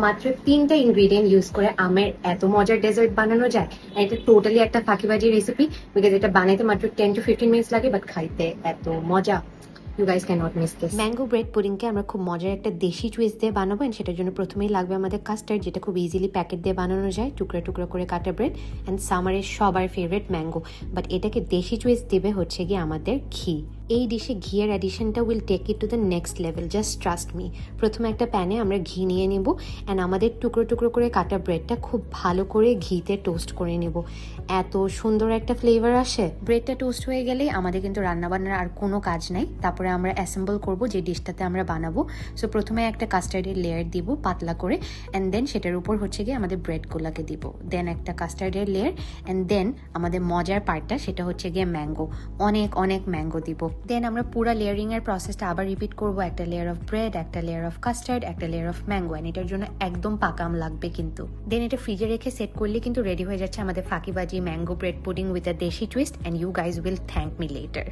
মাত্র 3টা ingredient use করে আমের এত মজার ডেজার্ট বানানো যায়। আর এটা টোটালি একটা ফাঁকিবাজি রেসিপি, বিকজ এটা বানাইতে মাত্র 10 to 15 মিনিটস লাগে, বাট খাইতে এত মজা। You guys can not miss this. Mango bread পুডিংকে আমরা খুব মজার একটা দেশি টুইস্ট দিয়ে বানাবো, এন্ড সেটার জন্য প্রথমেই লাগবে আমাদের কাস্টার্ড, যেটা খুব ইজিলি প্যাকেট দিয়ে বানানো যায়, টুকরা টুকরা করে কাটা ব্রেড, অ্যান্ড সামারের সবার ফেভারিট ম্যাঙ্গো। বাট এটাকে দেশি টুইস্ট দিবে হচ্ছে গিয়ে আমাদের ঘি। এই ডিশে ঘিয়ের অ্যাডিশনটা will take it to the next level, just trust me. প্রথমে একটা প্যানে আমরা ঘি নিয়ে নেব, অ্যান্ড আমাদের টুকরো টুকরো করে কাটা ব্রেডটা খুব ভালো করে ঘিতে টোস্ট করে নেব। এত সুন্দর একটা ফ্লেভার আসে। ব্রেডটা টোস্ট হয়ে গেলেই আমাদের কিন্তু রান্নাবান্নার আর কোনো কাজ নাই। তারপরে আমরা অ্যাসেম্বল করব যে ডিশটাতে আমরা বানাবো। সো প্রথমে একটা কাস্টার্ডের লেয়ার দিব পাতলা করে, অ্যান্ড দেন সেটার উপর হচ্ছে গিয়ে আমাদের ব্রেডগুলোকে দিব, দেন একটা কাস্টার্ডের লেয়ার, অ্যান্ড দেন আমাদের মজার পার্টটা সেটা হচ্ছে গিয়ে ম্যাঙ্গো। অনেক অনেক ম্যাঙ্গো দিব। দেন আমরা পুরা লেয়ারিং এর প্রসেসটা আবার রিপিট করব। একটা লেয়ার অফ ব্রেড, একটা লেয়ার অফ কাস্টার্ড, একটা লেয়ার অফ ম্যাঙ্গো, এন্ড এটার জন্য একদম পাকাম লাগবে কিন্তু। দেন এটা ফ্রিজে রেখে সেট করলে কিন্তু রেডি হয়ে যাচ্ছে আমাদের ফাঁকিবাজি mango bread pudding with a desi twist, and you guys will thank me letter.